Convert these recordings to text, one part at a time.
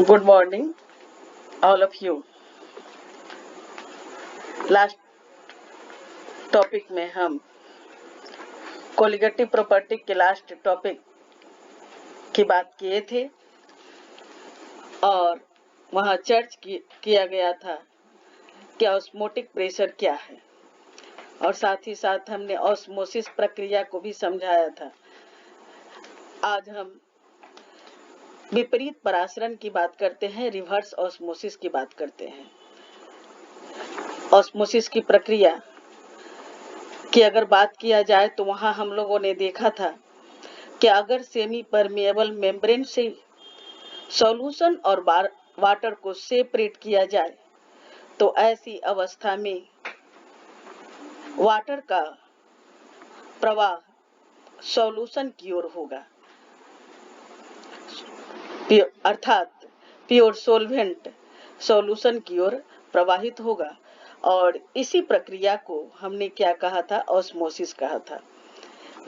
Good morning all of you. Last topic में हम colligative property के लास्ट टॉपिक की बात किए थे और वहाँ चर्च किया गया था कि ऑस्मोटिक प्रेशर क्या है, और साथ ही साथ हमने ऑस्मोसिस प्रक्रिया को भी समझाया था। आज हम विपरीत परासरण की बात करते हैं, रिवर्स ऑस्मोसिस की बात करते हैं। ऑस्मोसिस की प्रक्रिया की अगर बात किया जाए तो वहां हम लोगों ने देखा था कि अगर सेमी परमिएबल मेम्ब्रेन से सॉल्यूशन और वाटर को सेपरेट किया जाए तो ऐसी अवस्था में वाटर का प्रवाह सॉल्यूशन की ओर होगा, अर्थात प्योर सोलवेंट सॉल्यूशन की ओर प्रवाहित होगा। और इसी प्रक्रिया को हमने क्या कहा था, ऑस्मोसिस कहा था।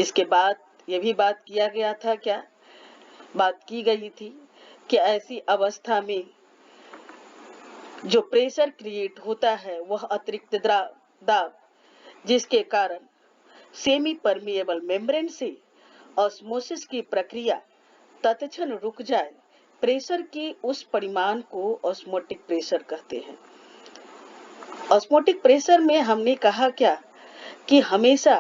इसके बाद ये भी बात किया गया था, क्या बात की गई थी कि ऐसी अवस्था में जो प्रेशर क्रिएट होता है वह अतिरिक्त दाब जिसके कारण सेमी परमिएबल मेम्ब्रेन से ऑस्मोसिस की प्रक्रिया तत्क्षण रुक जाए, प्रेशर के उस परिमाण को ऑस्मोटिक प्रेशर कहते हैं। ऑस्मोटिक प्रेशर में हमने कहा क्या कि हमेशा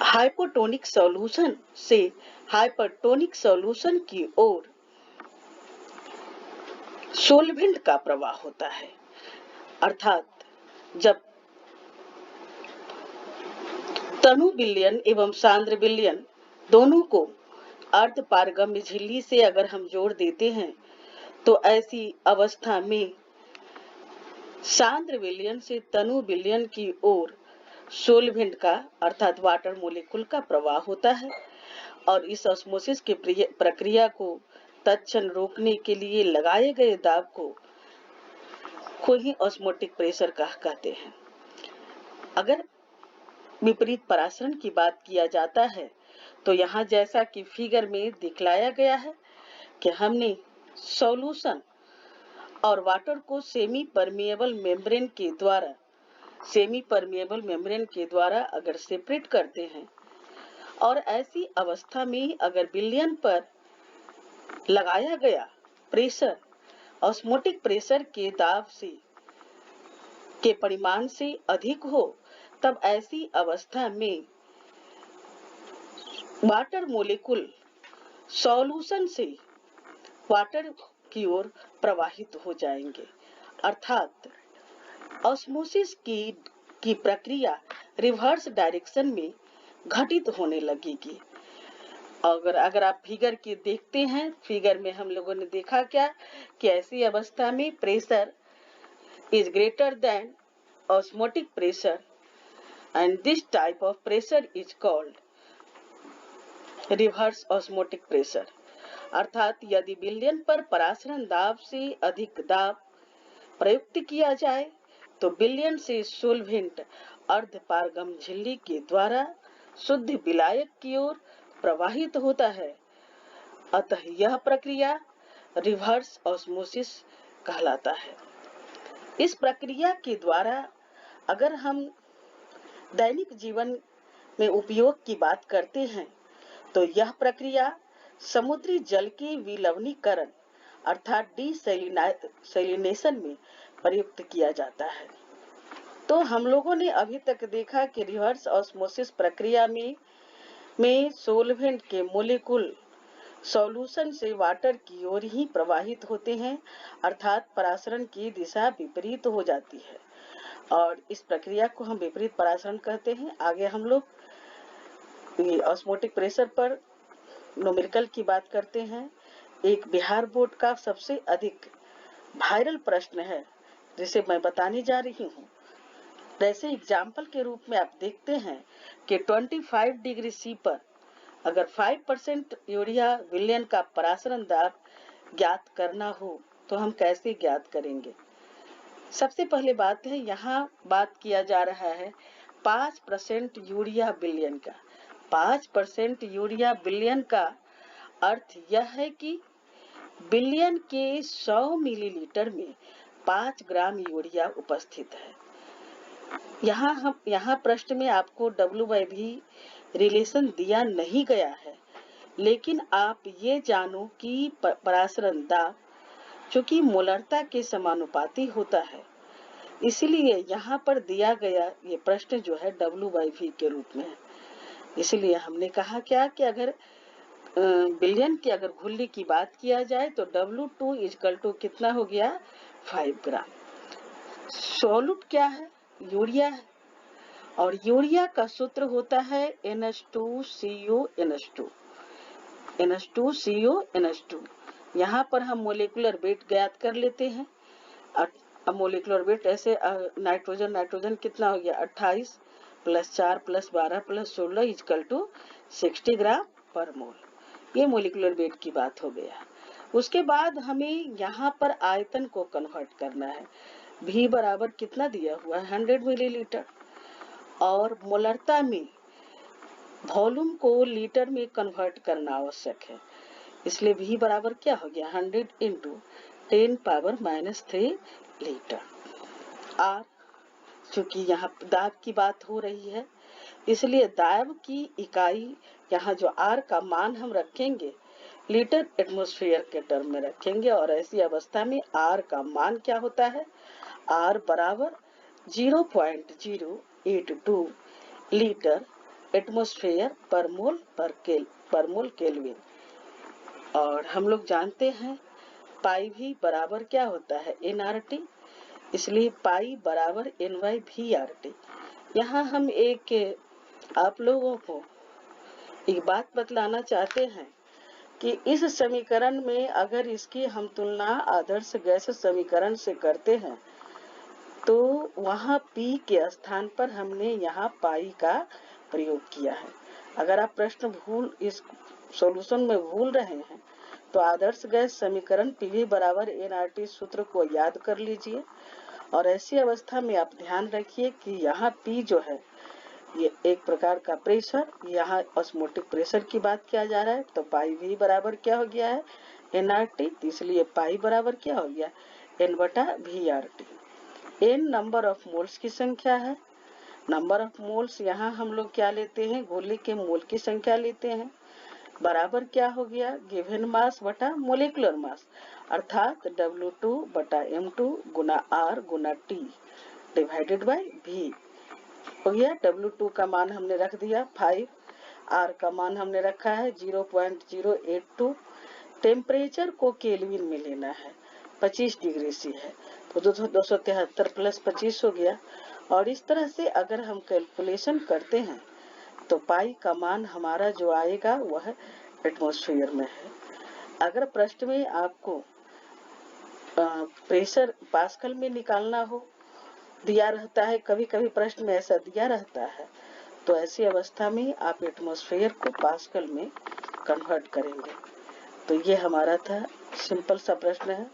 हाइपोटोनिक सॉल्यूशन से हाइपरटोनिक सॉल्यूशन की ओर सोलवेंट का प्रवाह होता है, अर्थात जब तनु विलयन एवं सांद्र विलयन दोनों को अर्ध पारगम्य झिल्ली से अगर हम जोड़ देते हैं तो ऐसी अवस्था में सांद्र विलयन से तनु विलयन की ओर सोलवेंट का अर्थात वाटर मोलिक्यूल का प्रवाह होता है। और इस ऑस्मोसिस की प्रक्रिया को तत्क्षण रोकने के लिए लगाए गए दाब को ही ऑस्मोटिक प्रेशर कहते हैं। अगर विपरीत परासरण की बात किया जाता है तो यहाँ जैसा कि फिगर में दिखलाया गया है कि हमने सॉल्यूशन और वाटर को सेमी परमिएबल मेम्ब्रेन के द्वारा अगर सेपरेट करते हैं और ऐसी अवस्था में अगर विलयन पर लगाया गया प्रेशर ऑस्मोटिक प्रेशर के दाब से के परिमाण से अधिक हो, तब ऐसी अवस्था में वाटर मोलिक्यूल सॉल्यूशन से वाटर की ओर प्रवाहित हो जाएंगे, अर्थात ऑस्मोसिस की प्रक्रिया रिवर्स डायरेक्शन में घटित होने लगेगी। अगर आप फिगर की देखते हैं, फिगर में हम लोगों ने देखा क्या कि ऐसी अवस्था में pressure is greater than osmotic pressure and this type of pressure is called reverse osmotic pressure. अर्थात यदि विलयन पर परासरण दाब से अधिक दाब प्रयुक्त किया जाए तो विलयन से सोलवेंट अर्ध पारगम झिल्ली के द्वारा शुद्ध विलायक की ओर प्रवाहित होता है, अतः यह प्रक्रिया रिवर्स ऑस्मोसिस कहलाता है। इस प्रक्रिया के द्वारा अगर हम दैनिक जीवन में उपयोग की बात करते हैं तो यह प्रक्रिया समुद्री जल के विलवणीकरण अर्थात डिसैलिनेशन में प्रयुक्त किया जाता है। तो हम लोगों ने अभी तक देखा कि रिवर्स ऑस्मोसिस प्रक्रिया में सोलवेंट के मोलिक्यूल सॉल्यूशन से वाटर की ओर ही प्रवाहित होते हैं, अर्थात परासरण की दिशा विपरीत हो जाती है और इस प्रक्रिया को हम विपरीत परासरण कहते हैं। आगे हम लोग ऑस्मोटिक प्रेशर पर न्यूमेरिकल की बात करते हैं। एक बिहार बोर्ड का सबसे अधिक वायरल प्रश्न है जिसे मैं बताने जा रही हूँ। जैसे एग्जाम्पल के रूप में आप देखते हैं कि 25 डिग्री सी पर अगर 5% यूरिया विलयन का परासरण दाब ज्ञात करना हो तो हम कैसे ज्ञात करेंगे। सबसे पहले बात है, यहाँ बात किया जा रहा है 5% यूरिया विलयन का। 5% यूरिया विलयन का अर्थ यह है कि बिलियन के 100 मिलीलीटर में 5 ग्राम यूरिया उपस्थित है। यहाँ प्रश्न में आपको W/V रिलेशन दिया नहीं गया है, लेकिन आप ये जानो कि परासरण दाब चूंकि मोलरता के समानुपाती होता है, इसलिए यहाँ पर दिया गया ये प्रश्न जो है W/V के रूप में है। इसलिए हमने कहा क्या कि अगर बिलियन की अगर घुल्ली की बात किया जाए तो W2 इक्वल टू कितना हो गया 5 ग्राम। सॉल्यूट क्या है? यूरिया है, और यूरिया का सूत्र होता है NH2CONH2। NH2CONH2 यहाँ पर हम मोलिकुलर वेट ज्ञात कर लेते हैं। अब मोलिकुलर वेट ऐसे नाइट्रोजन कितना हो गया 28 + 4 + 12 + 16 इक्वल टू 60 ग्राम पर मोल। ये मोलिकुलर वेट की बात हो गया। उसके बाद हमें यहाँ पर आयतन को कन्वर्ट करना है। V बराबर कितना दिया हुआ है 100 मिलीलीटर, और मोलरता में वॉल्यूम को लीटर में कन्वर्ट करना आवश्यक है। इसलिए V बराबर क्या हो गया 100 × 10⁻³ लीटर। R चूंकि यहाँ दाब की बात हो रही है, इसलिए दाब की इकाई यहाँ जो R का मान हम रखेंगे लीटर एटमॉस्फेयर के टर्म में रखेंगे, और ऐसी अवस्था में R का मान क्या होता है R बराबर 0.082 लीटर एटमॉस्फेयर पर मोल केल्विन। और हम लोग जानते हैं पाई भी बराबर क्या होता है nRT, इसलिए पाई बराबर N/VRT। यहाँ हम आप लोगों को एक बात बतलाना चाहते हैं कि इस समीकरण में अगर इसकी हम तुलना आदर्श गैस समीकरण से करते हैं तो वहाँ P के स्थान पर हमने यहाँ पाई का प्रयोग किया है। अगर आप प्रश्न इस सॉल्यूशन में भूल रहे हैं तो आदर्श गैस समीकरण PV बराबर nRT सूत्र को याद कर लीजिए, और ऐसी अवस्था में आप ध्यान रखिए कि यहाँ P जो है ये एक प्रकार का प्रेशर, यहाँ ऑस्मोटिक प्रेशर की बात किया जा रहा है, तो पाई V बराबर क्या हो गया है nRT, इसलिए पाई बराबर क्या हो गया N/VRT। N number of moles की संख्या है। नंबर ऑफ मोल्स यहाँ हम लोग क्या लेते हैं गोली के मोल की संख्या लेते हैं, बराबर क्या हो गया गिवन मास बटा मोलिकुलर मास, अर्थात W2/M2 × R × T divided by V हो गया। W2 का मान हमने रख दिया 5, R का मान हमने रखा है 0.082, टेम्परेचर को केल्विन में लेना है 25 डिग्री C है तो 273 + 25 हो गया। और इस तरह से अगर हम कैलकुलेशन करते हैं तो पाई का मान हमारा जो आएगा वह एटमॉस्फेयर में है। अगर प्रश्न में आपको प्रेशर पास्कल में निकालना हो दिया रहता है, कभी कभी प्रश्न में ऐसा दिया रहता है, तो ऐसी अवस्था में आप एटमॉस्फेयर को पास्कल में कन्वर्ट करेंगे। तो ये हमारा था सिंपल सा प्रश्न है।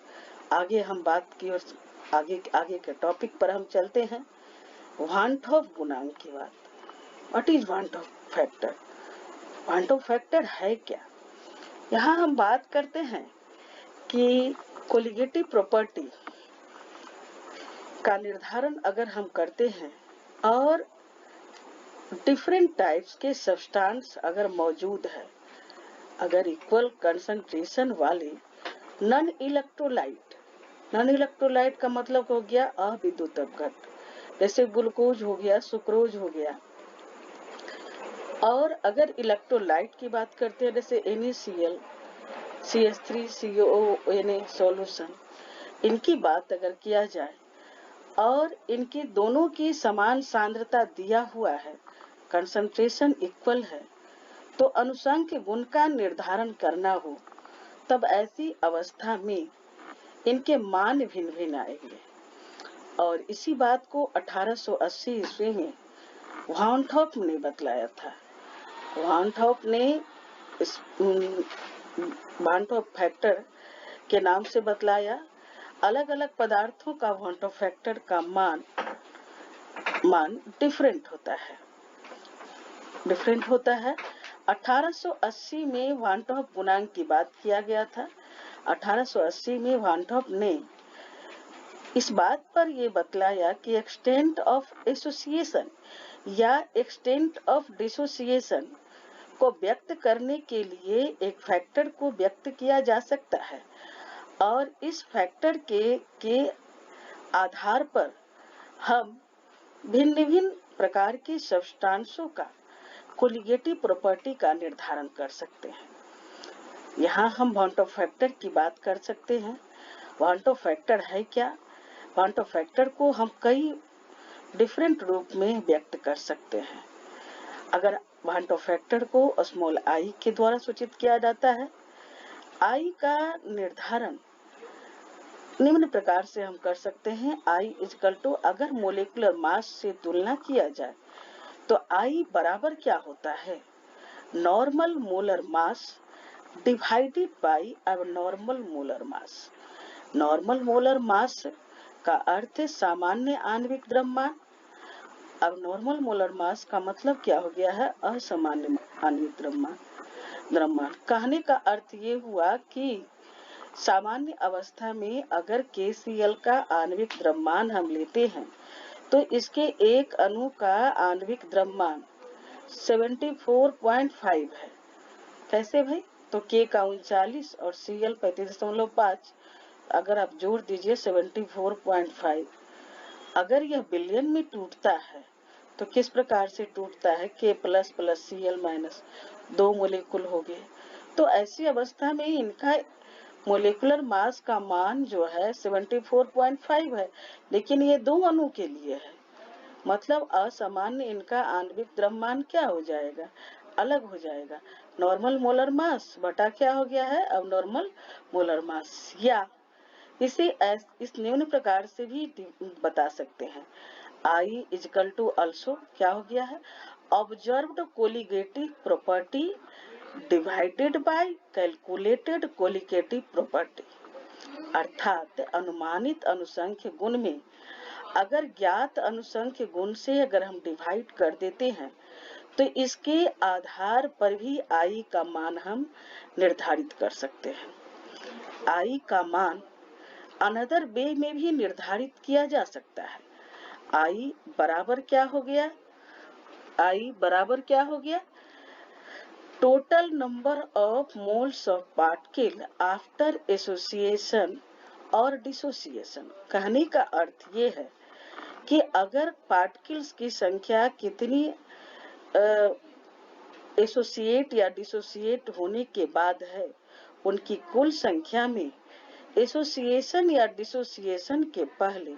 आगे हम बात की और आगे के टॉपिक पर हम चलते हैं। वान टॉप गुणांक की बात। What is one top factor? One top factor है क्या? यहाँ हम बात करते हैं कि कोलिगेटिव प्रॉपर्टी का निर्धारण अगर हम करते हैं और डिफरेंट टाइप्स के सब्सटेंस अगर मौजूद है, अगर इक्वल कंसंट्रेशन वाले नॉन इलेक्ट्रोलाइट का मतलब हो गया अविद्युत अपघट, जैसे ग्लूकोज हो गया, सुक्रोज हो गया। और अगर इलेक्ट्रोलाइट की बात करते हैं जैसे NaCl, CH3COONA सॉल्यूशन, इनकी बात अगर किया जाए और इनकी दोनों की समान सांद्रता दिया हुआ है, कंसंट्रेशन इक्वल है, तो अनुषंग गुण का निर्धारण करना हो, तब ऐसी अवस्था में इनके मान भिन्न भिन्न आएंगे। और इसी बात को 1880 ईस्वी में वान टॉप ने बतलाया था। वान टॉप ने इस वान टॉप फैक्टर के नाम से बतलाया। अलग अलग पदार्थों का वान टॉप फैक्टर का मान डिफरेंट होता है। 1880 में वान टॉप गुणांक की बात किया गया था। 1880 में वांटॉप ने इस बात पर यह बतलाया कि एक्सटेंट ऑफ एसोसिएशन या एक्सटेंट ऑफ डिसोसिएशन को व्यक्त करने के लिए एक फैक्टर को व्यक्त किया जा सकता है और इस फैक्टर के आधार पर हम भिन्न भिन्न प्रकार के सब्सटेंसों का कोलिगेटिव प्रॉपर्टी का निर्धारण कर सकते हैं। यहाँ हम वांटॉप फैक्टर की बात कर सकते हैं। वांटॉप फैक्टर है क्या? वांटॉप फैक्टर को हम कई डिफरेंट रूप में व्यक्त कर सकते हैं। अगर वांटॉप फैक्टर को स्मॉल आई के द्वारा सूचित किया जाता है। आई का निर्धारण निम्न प्रकार से हम कर सकते हैं। I इक्वल टू, अगर मोलिकुलर मास से तुलना किया जाए तो I बराबर क्या होता है? Normal molar mass divided by abnormal molar mass. Normal molar mass का अर्थ है सामान्य आणविक द्रव्यमान। एबनॉर्मल मोलर मास का मतलब क्या हो गया है? असामान्य आणविक द्रव्यमान। कहने का अर्थ ये हुआ कि सामान्य अवस्था में अगर KCl का आणविक द्रव्यमान हम लेते हैं तो इसके एक अणु का आणविक द्रव्यमान 74.5 है। कैसे भाई? तो K का 39 और Cl 35.5, अगर आप जोड़ दीजिए 74.5। अगर यह बिलियन में टूटता है तो किस प्रकार से टूटता है? K plus plus Cl minus, 2 molecule हो गए। तो ऐसी अवस्था में इनका मोलिकुलर मास का मान जो है 74.5 है, लेकिन ये 2 अणु के लिए है। मतलब असामान्य इनका आणविक द्रव्यमान क्या हो जाएगा? अलग हो जाएगा। नॉर्मल मोलर मास बटा क्या हो गया है? Abnormal molar mass. या इसे इस निम्न प्रकार से भी बता सकते हैं। I इक्वल टू अल्सो क्या हो गया है? Observed colligative property divided by calculated colligative property. अर्थात अनुमानित अनुसंख्य गुण में अगर ज्ञात अनुसंख्य गुण से अगर हम डिवाइड कर देते हैं तो इसके आधार पर भी I का मान हम निर्धारित कर सकते हैं। I का मान अनदर वे में भी निर्धारित किया जा सकता है। I बराबर क्या हो गया? I बराबर क्या हो गया? Total number of moles of particle after association और डिसोसिएशन। कहने का अर्थ ये है कि अगर पार्टिकल्स की संख्या कितनी एसोसिएट या डिसोसिएट होने के बाद है, उनकी कुल संख्या में एसोसिएशन या डिसोसिएशन के पहले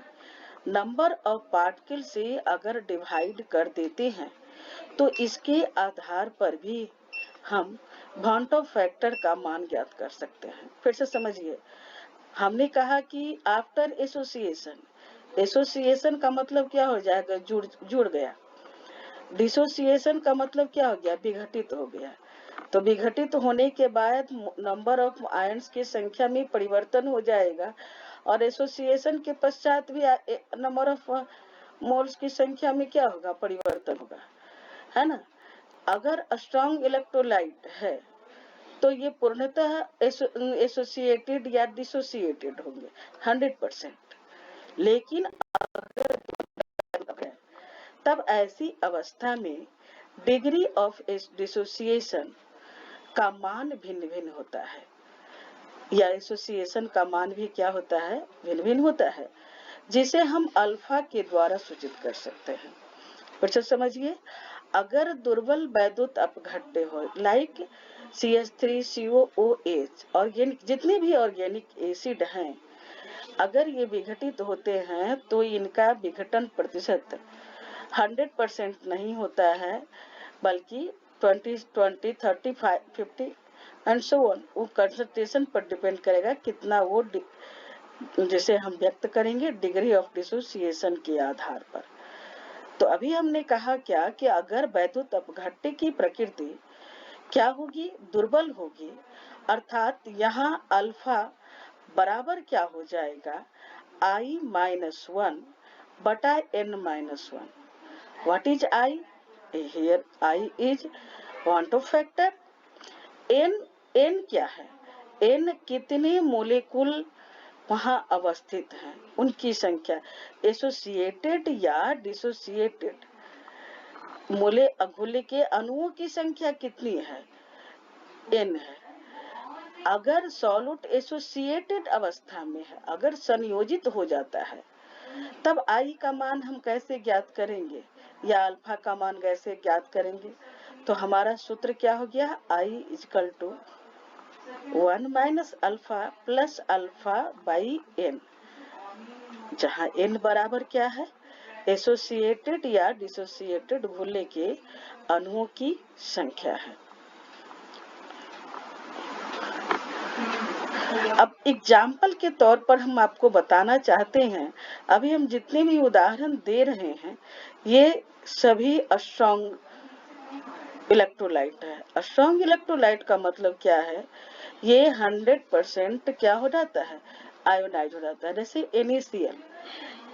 नंबर ऑफ पार्टिकल से अगर डिवाइड कर देते हैं तो इसके आधार पर भी हम वांटॉप फैक्टर का मान ज्ञात कर सकते हैं। फिर से समझिए, हमने कहा कि आफ्टर एसोसिएशन, एसोसिएशन का मतलब क्या हो जाएगा? जुड़ गया। डिसोसिएशन का मतलब क्या हो गया? विघटित हो गया। तो विघटित होने के बाद नंबर ऑफ आयन्स की संख्या में परिवर्तन हो जाएगा और एसोसिएशन के पश्चात भी नंबर ऑफ मोल्स की संख्या में क्या होगा? परिवर्तन होगा, है ना। अगर स्ट्रॉन्ग इलेक्ट्रोलाइट है तो ये पूर्णतः एसोसिएटेड या डिसोसिएटेड होंगे 100%। लेकिन अगर तब ऐसी अवस्था में डिग्री ऑफ डिसोसिएशन का मान भिन्न भिन्न होता है, या एसोसिएशन का मान भी क्या होता है? भिन्न भिन्न होता है, जिसे हम अल्फा के द्वारा सूचित कर सकते हैं। फिर से समझिए, अगर दुर्बल वैद्युत अपघट्य हो लाइक CH3COOH, ऑर्गेनिक जितने भी ऑर्गेनिक एसिड हैं, अगर ये विघटित होते हैं तो इनका विघटन प्रतिशत 100% नहीं होता है, बल्कि 20, 35, 50 एंड सो ऑन। वो कंसंट्रेशन पर डिपेंड करेगा कितना वो जिसे हम व्यक्त करेंगे डिग्री ऑफ डिसोसिएशन के आधार पर। तो अभी हमने कहा क्या कि अगर वैद्युत अपघट्य की प्रकृति क्या होगी? दुर्बल होगी। अर्थात यहाँ अल्फा बराबर क्या हो जाएगा? I-1 बटा N-1। What is I? Here I is one top factor. N क्या है? n कितने मोलेकुल वहां अवस्थित हैं, उनकी संख्या, एसोसिएटेड या डिसोसिएटेड मोले के अणुओं की संख्या कितनी है, n है। अगर सॉल्यूट एसोसिएटेड अवस्था में है, अगर संयोजित हो जाता है, तब I का मान हम कैसे ज्ञात करेंगे या अल्फा का मान कैसे ज्ञात करेंगे? तो हमारा सूत्र क्या हो गया, I equal to 1 minus alpha plus alpha by n, जहां n बराबर क्या है, एसोसिएटेड या डिसोसिएटेड गोले के अणुओं की संख्या है। अब एग्जाम्पल के तौर पर हम आपको बताना चाहते हैं, अभी हम जितने भी उदाहरण दे रहे हैं ये सभी स्ट्रॉन्ग इलेक्ट्रोलाइट है। स्ट्रॉन्ग इलेक्ट्रोलाइट का मतलब क्या है, ये 100% क्या हो जाता है, आयोनाइज हो जाता है। जैसे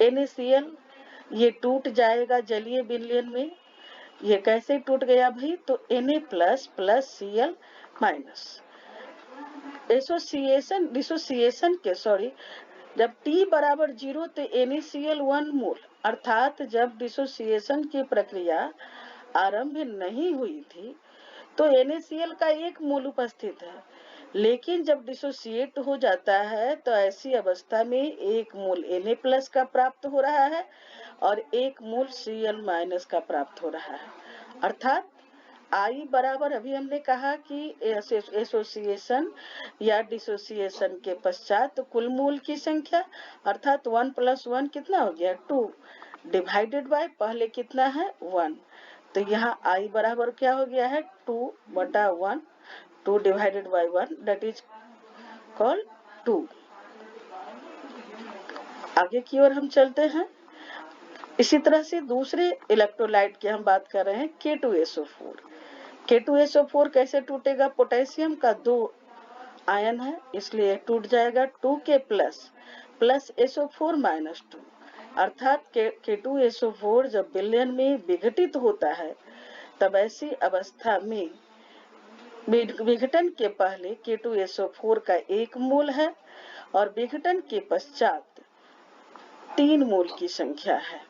NaCl ये टूट जाएगा जलीय विलयन में। ये कैसे टूट गया भाई, तो Na plus plus Cl minus. Association dissociation के जब T बराबर 0 तो NaCl 1 मोल, अर्थात जब डिसोसिएशन की प्रक्रिया आरंभ नहीं हुई थी तो NaCl का 1 मोल उपस्थित है, लेकिन जब डिसोसिएट हो जाता है तो ऐसी अवस्था में 1 मोल Na प्लस का प्राप्त हो रहा है और 1 मोल Cl माइनस का प्राप्त हो रहा है। अर्थात I बराबर, अभी हमने कहा कि एसोसिएशन या डिसोसिएशन के पश्चात कुल मोल की संख्या, अर्थात 1 प्लस 1 कितना हो गया, 2 डिवाइडेड बाय पहले कितना है 1, तो यहाँ I बराबर क्या हो गया है 2/1, 2 divided by 1 that is called 2। आगे की ओर हम चलते हैं। इसी तरह से दूसरे इलेक्ट्रोलाइट की हम बात कर रहे हैं, K2SO4। K2SO4 कैसे टूटेगा, पोटेशियम का 2 आयन है इसलिए टूट जाएगा 2K प्लस SO4 माइनस 2, अर्थात K2SO4 जब विलयन में विघटित होता है तब ऐसी अवस्था में विघटन के पहले K2SO4 का 1 मोल है और विघटन के पश्चात 3 मोल की संख्या है,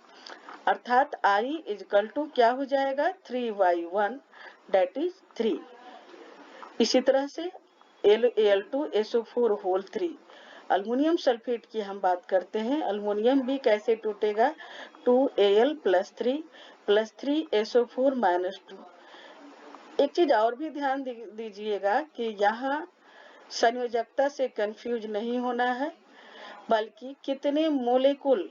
अर्थात I इक्वल टू क्या हो जाएगा 3/1 दैट इज 3। इसी तरह से Al2SO4 होल 3, अल्युमिनियम सल्फेट की हम बात करते हैं। अल्युमिनियम भी कैसे टूटेगा, 2Al प्लस 3 SO4 माइनस 2। एक चीज और भी ध्यान दीजिएगा कि यहाँ संयोजकता से कंफ्यूज नहीं होना है, बल्कि कितने मोलेकुल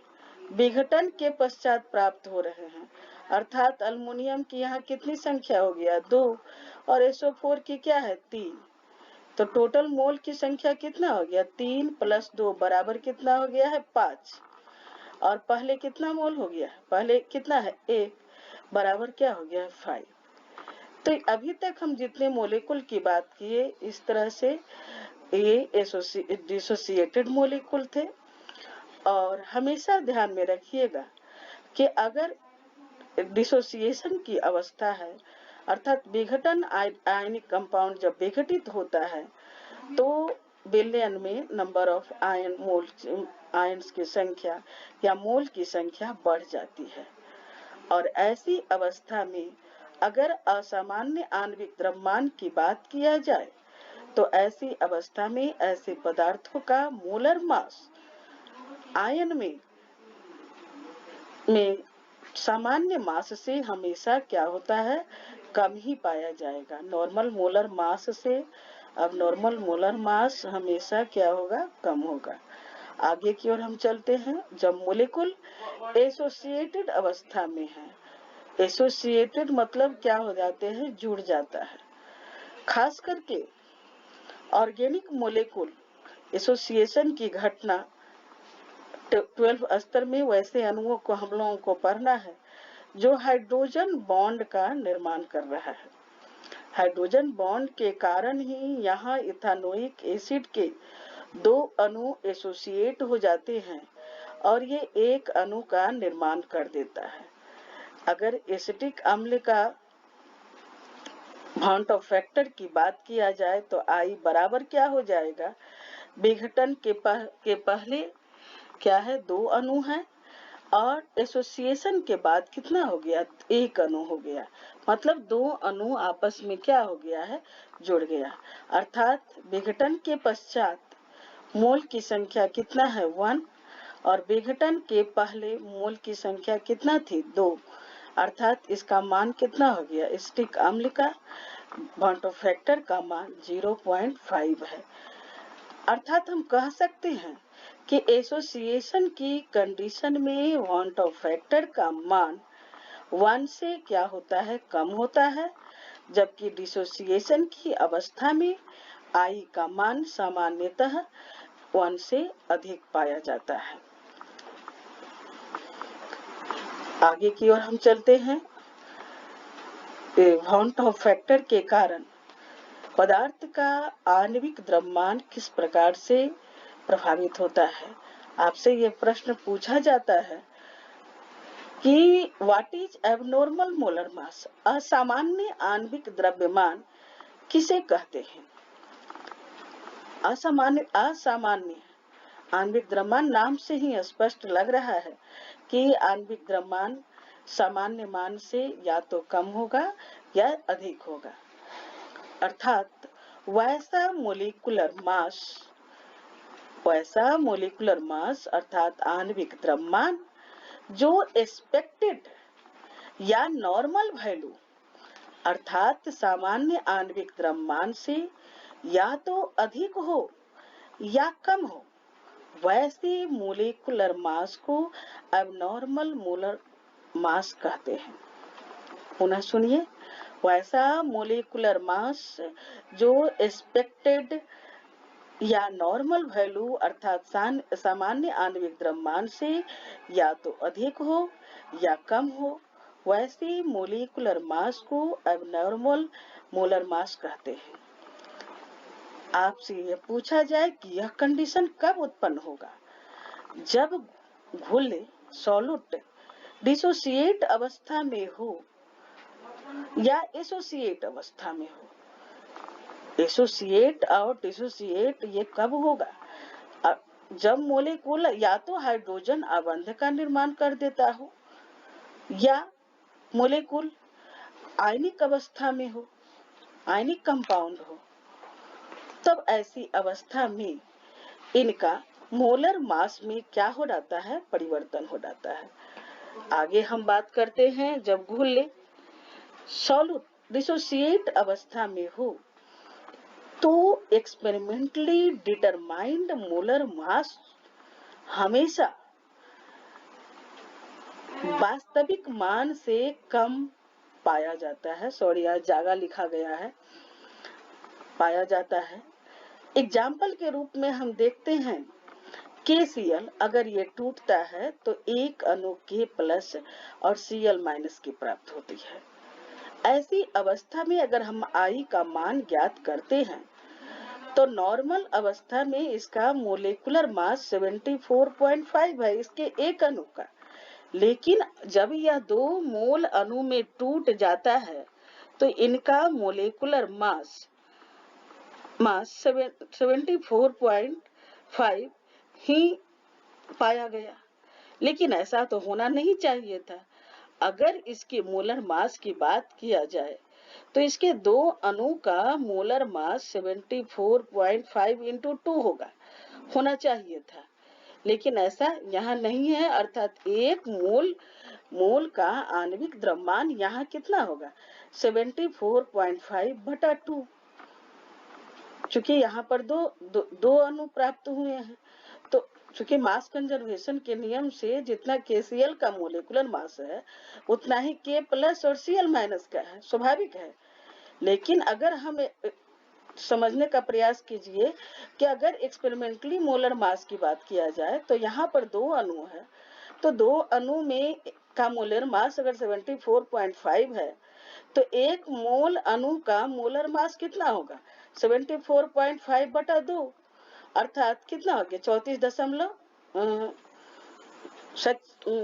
विघटन के पश्चात प्राप्त हो रहे हैं, अर्थात अल्युमिनियम की यहाँ कितनी संख्या हो गया 2 और SO4 की क्या है 3, तो टोटल मोल की संख्या कितना हो गया 3 प्लस 2 बराबर कितना हो गया है 5, और पहले कितना मोल हो गया, पहले कितना है 1 बराबर क्या हो गया 5। तो अभी तक हम जितने मोलेकुल की बात किए इस तरह से ये डिसोसिएटेड मोलेकुल थे। और हमेशा ध्यान में रखिएगा कि अगर डिसोसिएशन की अवस्था है, अर्थात विघटन आयनिक कंपाउंड जब विघटित होता है तो विलयन में नंबर ऑफ आयन्स की संख्या या मोल की संख्या बढ़ जाती है, और ऐसी अवस्था में अगर असामान्य आणविक द्रव्यमान की बात किया जाए तो ऐसी अवस्था में ऐसे पदार्थों का मोलर मास आयन में सामान्य मास से हमेशा क्या होता है, कम ही पाया जाएगा नॉर्मल मोलर मास से। अब नॉर्मल मोलर मास हमेशा क्या होगा, कम होगा। आगे की ओर हम चलते हैं। जब मोलेकुल एसोसिएटेड अवस्था में है, एसोसिएटेड मतलब क्या हो जाते हैं, जुड़ जाता है। खास करके ऑर्गेनिक मोलेकुल एसोसिएशन की घटना 12 स्तर में वैसे अणुओं को हम लोगों को पढ़ना है जो हाइड्रोजन बॉन्ड का निर्माण कर रहा है। हाइड्रोजन बॉन्ड के कारण ही यहाँ इथानोइक एसिड के 2 अणु एसोसिएट हो जाते हैं और ये एक अणु का निर्माण कर देता है। अगर एसिटिक अम्ल का बॉन्ड ऑफ फैक्टर की बात किया जाए तो आई बराबर क्या हो जाएगा, विघटन के पहले क्या है, 2 अणु है, और एसोसिएशन के बाद कितना हो गया, 1 अणु हो गया। मतलब 2 अणु आपस में क्या हो गया है, जुड़ गया। अर्थात विघटन के पश्चात मोल की संख्या कितना है, 1, और विघटन के पहले मोल की संख्या कितना थी, 2। अर्थात इसका मान कितना हो गया, स्टिक अम्ल का बॉन्ड ऑफ फैक्टर का मान 0.5 है। अर्थात हम कह सकते हैं कि एसोसिएशन की कंडीशन में बॉन्ड ऑफ फैक्टर का मान 1 से क्या होता है, कम होता है, जबकि डिसोसिएशन की अवस्था में आई का मान सामान्यतः 1 से अधिक पाया जाता है। आगे की ओर हम चलते हैं। बॉन्ड ऑफ फैक्टर के कारण पदार्थ का आणविक द्रव्यमान किस प्रकार से प्रभावित होता है। आपसे ये प्रश्न पूछा जाता है कि what is abnormal molar mass, असामान्य आणविक द्रव्यमान किसे कहते हैं। असामान्य आणविक द्रव्यमान नाम से ही स्पष्ट लग रहा है कि आणविक द्रव्यमान सामान्य मान से या तो कम होगा या अधिक होगा। अर्थात वैसा मोलिकुलर मास अर्थात आणविक द्रव्यमान जो एक्सपेक्टेड या नॉर्मल वैल्यू अर्थात सामान्य आणविक द्रव्यमान से या तो अधिक हो या कम हो, वैसे मोलिकुलर मास को एबनॉर्मल मोलर मास कहते हैं। पुनः सुनिए, वैसा मोलिकुलर मास जो एक्सपेक्टेड या नॉर्मल वैल्यू अर्थात सामान्य आणविक द्रव्यमान से या तो अधिक हो या कम हो, वैसे मोलिकुलर मास को एबनॉर्मल मोलर मास कहते हैं। आपसे यह पूछा जाए कि यह कंडीशन कब उत्पन्न होगा, जब घुल सॉल्यूट डिसोसिएट अवस्था में हो या एसोसिएट अवस्था में हो। एसोसिएट और डिसोसिएट ये कब होगा, जब मोलेकुल या तो हाइड्रोजन आबंध का निर्माण कर देता हो या मोलेकुल आयनिक अवस्था में हो, आयनिक कंपाउंड हो, तब ऐसी अवस्था में इनका मोलर मास में क्या हो जाता है, परिवर्तन हो जाता है। आगे हम बात करते हैं, जब घुल सॉल्यूट डिसोसिएट अवस्था में हो तो एक्सपेरिमेंटली डिटरमाइंड मोलर मास हमेशा वास्तविक मान से कम पाया जाता है। सॉरी, यहाँ जागा लिखा गया है, पाया जाता है। एग्जाम्पल के रूप में हम देखते हैं KCl अगर ये टूटता है तो एक अणु K+ और Cl- की प्राप्त होती है। ऐसी अवस्था में अगर हम I का मान ज्ञात करते हैं तो नॉर्मल अवस्था में इसका मोलेकुलर मास 74.5 है, इसके एक अणु का। लेकिन जब यह 2 मोल अणु में टूट जाता है तो इनका मोलेकुलर मास 74.5 ही पाया गया। लेकिन ऐसा तो होना नहीं चाहिए था। अगर इसके मोलर मास की बात किया जाए तो इसके 2 अणु का मोलर मास 74.5 × 2 होना चाहिए था, लेकिन ऐसा यहाँ नहीं है। अर्थात एक मोल का आणविक द्रव्यमान यहाँ कितना होगा, 74.5/2। चूंकि यहाँ पर दो अणु प्राप्त हुए हैं, तो चूंकि मास कंजर्वेशन के नियम से जितना KCl का मोलिकुलर मास है उतना ही K+ और Cl- का है, स्वाभाविक है। लेकिन अगर हम समझने का प्रयास कीजिए कि अगर एक्सपेरिमेंटली मोलर मास की बात किया जाए तो यहाँ पर 2 अणु है, तो 2 अणु में का मोलर मास अगर 74.5 है तो एक मोल अणु का मोलर मास कितना होगा, 74.5/2, अर्थात कितना हो गया, 34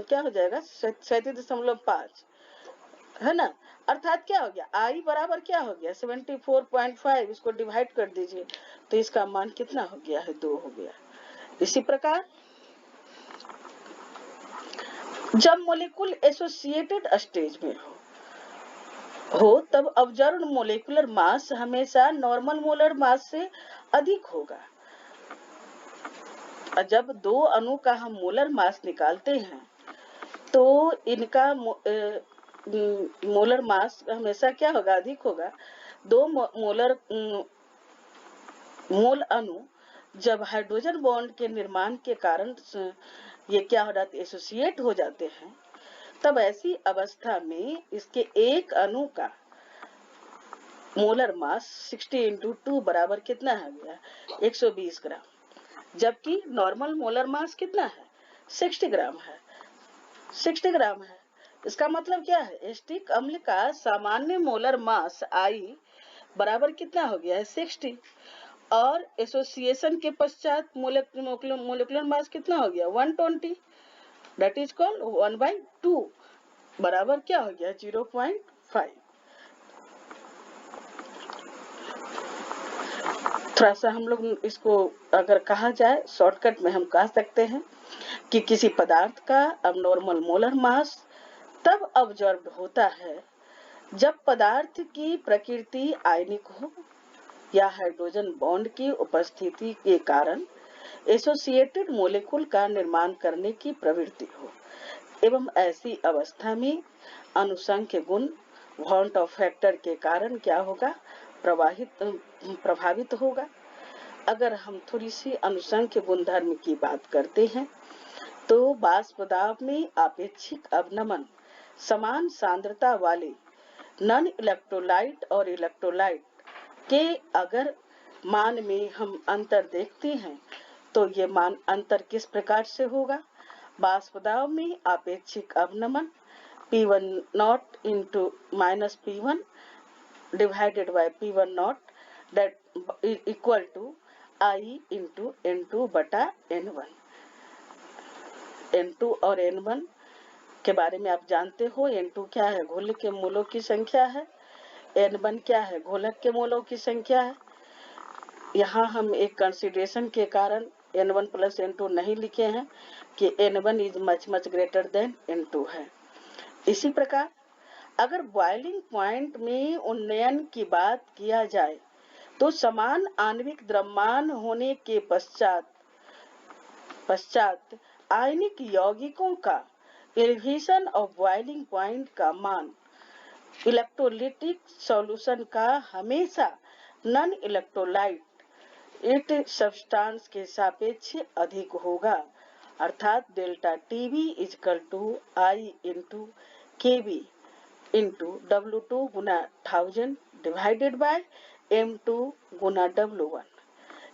क्या हो जाएगा, 37.5 है ना। अर्थात क्या हो गया, आई बराबर क्या हो गया 74.5, इसको डिवाइड कर दीजिए तो इसका मान कितना हो गया है 2 हो गया। इसी प्रकार जब मोलिकुल एसोसिएटेड स्टेज में हो तब ऑब्जर्व्ड मोलिकुलर मास हमेशा नॉर्मल मोलर मास से अधिक होगा। जब दो अणु का हम मोलर मास निकालते हैं तो इनका मोलर मास हमेशा क्या होगा, अधिक होगा। दो मोल अणु जब हाइड्रोजन बॉन्ड के निर्माण के कारण ये क्या हो जाते, एसोसिएट हो जाते हैं, तब ऐसी अवस्था में इसके एक अणु का मोलर मास 60 × 2 बराबर कितना है गया 120 ग्राम, जबकि नॉर्मल मोलर मास कितना है 60 ग्राम है। 60 ग्राम है, इसका मतलब क्या है, एसिटिक अम्ल का सामान्य मोलर मास आई बराबर कितना हो गया है 60, और एसोसिएशन के पश्चात मोलिकुलर मास कितना हो गया 120, दैट इज कॉल्ड 1/2 बराबर क्या हो गया 0.5। थोड़ा सा हम लोग इसको अगर कहा जाए शॉर्टकट में हम कह सकते हैं कि किसी पदार्थ का अबनॉर्मल मोलर मास तब ऑब्जर्व्ड होता है जब पदार्थ की प्रकृति आयनिक हो या हाइड्रोजन बॉन्ड की उपस्थिति के कारण एसोसिएटेड मोलिकुल का निर्माण करने की प्रवृत्ति हो, एवं ऐसी अवस्था में अनुसंख्य गुण वॉन्ट ऑफ फैक्टर के कारण क्या होगा, प्रभावित होगा। अगर हम थोड़ी सी अनुसंख्य गुणधर्म की बात करते हैं तो वाष्प दाब में आपेक्षिक अवनमन समान सांद्रता वाले नॉन इलेक्ट्रोलाइट और इलेक्ट्रोलाइट के अगर मान में हम अंतर देखते हैं तो ये मान अंतर किस प्रकार से होगा। वाष्प दाब में आपेक्षिक अवनमन P1 naught into minus P1 divided by P1 naught that equal to I into N2 बटा N1। N2 और N1 के बारे में आप जानते हो, N2 क्या है, घोलक के मोलों की संख्या है, N1 क्या है, घोलक के मोलों की संख्या है। यहाँ हम एक कंसिडरेशन के कारण N1 प्लस N2 नहीं लिखे हैं कि N1 is much greater than N2 है। इसी प्रकार अगर बॉइलिंग पॉइंट में उन्नयन की बात किया जाए तो समान आणविक द्रव्यमान होने के पश्चात आयनिक यौगिकों का एलिवेशन ऑफ बॉइलिंग पॉइंट का मान इलेक्ट्रोलिटिक सॉल्यूशन का हमेशा नॉन इलेक्ट्रोलाइट इट सब्सटेंस के सापेक्ष अधिक होगा, अर्थात delta TB equal to I into KB into W2 गुना 1000 डिवाइडेड बाय M2 गुना W1।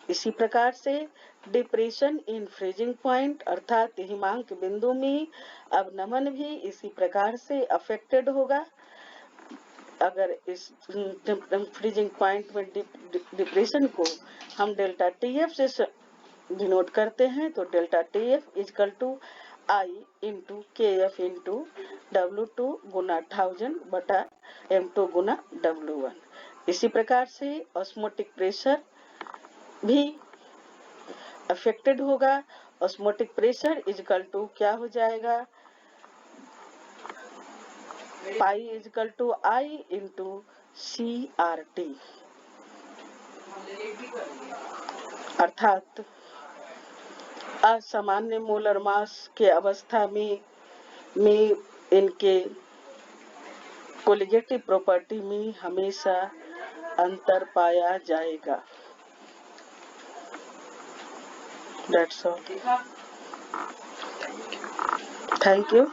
इसी प्रकार से डिप्रेशन इन फ्रीजिंग पॉइंट अर्थात हिमांक बिंदु में अवनमन भी इसी प्रकार से अफेक्टेड होगा। अगर इस फ्रीजिंग पॉइंट में डिप्रेशन को हम डेल्टा TF से डिनोट करते हैं तो delta TF equal to I into KF into W2 गुना 1000 बटा M2 गुना W1। इसी प्रकार से ऑस्मोटिक प्रेशर भी अफेक्टेड होगा। ऑस्मोटिक प्रेशर इक्वल टू क्या हो जाएगा, pi equal to I into CRT, अर्थात असामान्य मोलर मास के अवस्था में इनके कोलिगेटिव प्रॉपर्टी में हमेशा अंतर पाया जाएगा। That's all. Thank you.